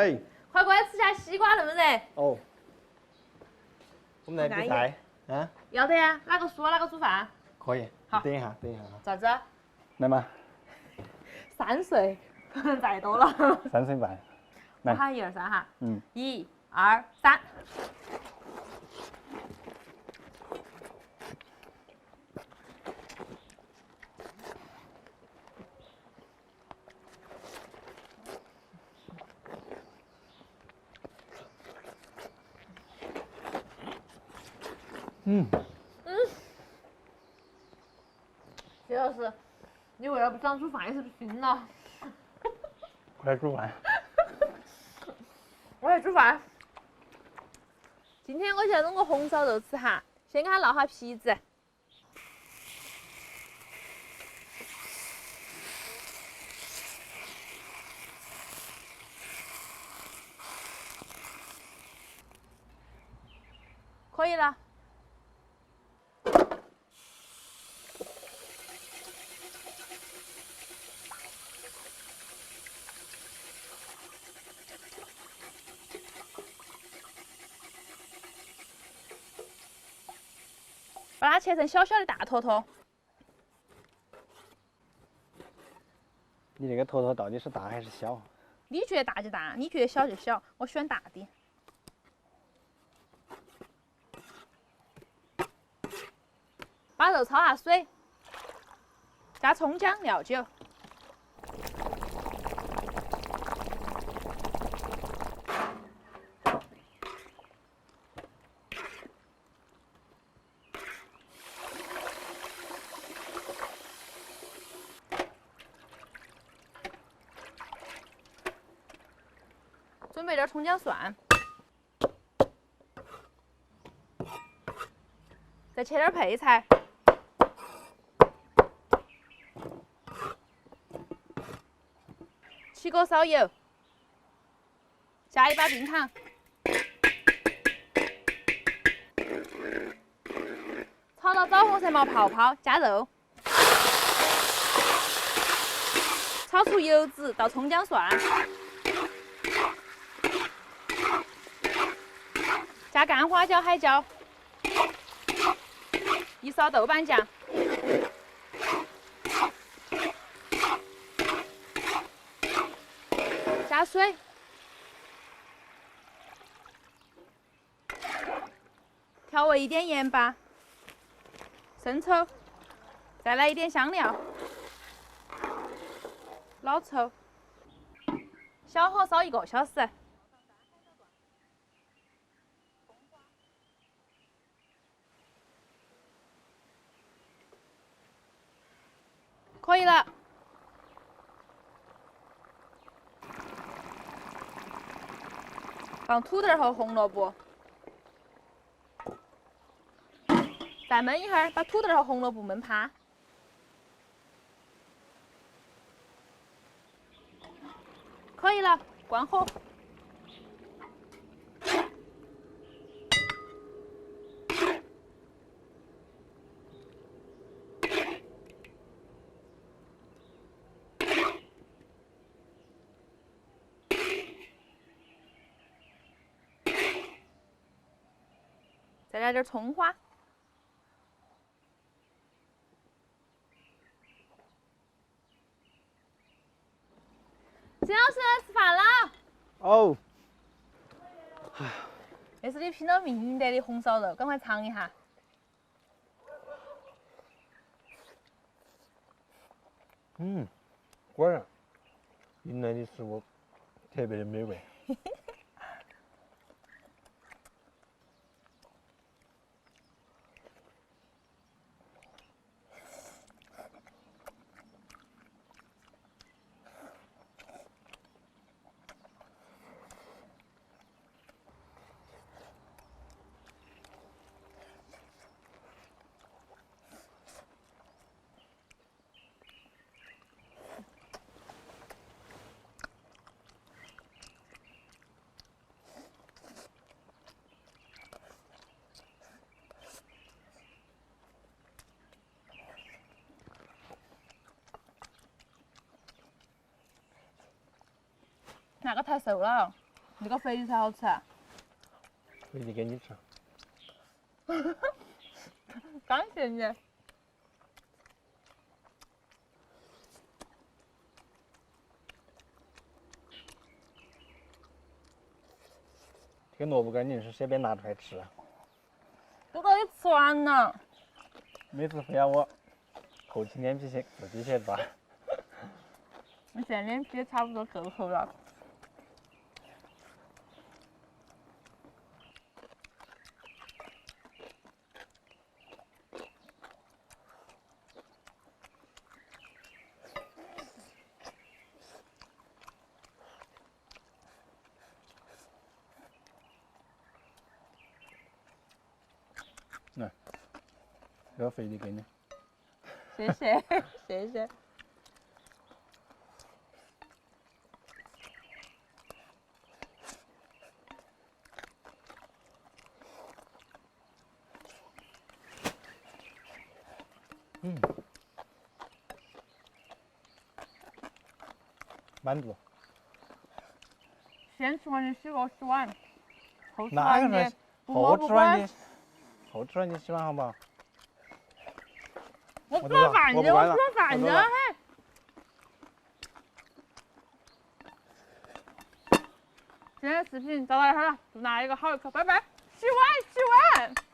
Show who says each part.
Speaker 1: 哎，
Speaker 2: 快过来吃下西瓜，能不能？
Speaker 1: 哦，我们来比赛，啊？
Speaker 2: 要得呀，哪个输哪个煮饭。
Speaker 1: 可以。
Speaker 2: 好
Speaker 1: 等一下，等一下啊。
Speaker 2: 咋子？
Speaker 1: 来嘛。
Speaker 2: 3岁，不能再多了。
Speaker 1: 3岁半。
Speaker 2: 我喊1、2、3哈。
Speaker 1: 嗯。
Speaker 2: 1、2、3。徐老师，你为了不想煮饭也是不行了。
Speaker 1: 快煮饭。
Speaker 2: 我来煮饭。今天我就要弄个红烧肉吃哈，先给它烙下皮子。可以了。把它切成小小的大坨坨。
Speaker 1: 你那个坨坨到底是大还是小？
Speaker 2: 你觉得大就大，你觉得小就小，我喜欢大的。把肉焯下水，加葱姜料酒。准备点葱姜蒜，再切点配菜，起锅烧油，加1把冰糖，炒到枣红色冒泡泡，加肉，炒出油脂，倒葱姜蒜。 加干花椒、海椒，一勺豆瓣酱，加水，调味1点盐巴，生抽，再来1点香料，老抽，小火烧1个小时。 可以了，放土豆和红萝卜，再焖一会儿，把土豆和红萝卜焖趴。可以了，关火。再来点葱花，金老师吃饭了。
Speaker 1: 哦。
Speaker 2: 这是你拼了命赢得的红烧肉，赶快尝一下。
Speaker 1: 果然，云南的食物特别的美味。
Speaker 2: 那个太瘦了。那个肥的才好吃啊！
Speaker 1: 回去给你吃。
Speaker 2: 感谢你。
Speaker 1: 这个萝卜干你是随便拿出来吃啊？
Speaker 2: 都给你吃完了。
Speaker 1: 每次非要我厚起脸皮去自己去抓。
Speaker 2: 你现在脸皮也差不多够厚了。
Speaker 1: 来，这个肥的给你。
Speaker 2: 谢谢，谢谢。
Speaker 1: 满足。
Speaker 2: 先吃完就洗个洗碗，后吃
Speaker 1: 哪
Speaker 2: 完的
Speaker 1: 个是
Speaker 2: 不摸
Speaker 1: 后
Speaker 2: 不管。
Speaker 1: 吃完的？后吃完的洗碗好不好？
Speaker 2: 我做饭的，我
Speaker 1: 我不管了
Speaker 2: 做饭的，
Speaker 1: 我走了
Speaker 2: 嘿。今天的视频就到这儿了，祝大家一个好一刻，拜拜！洗碗，洗碗。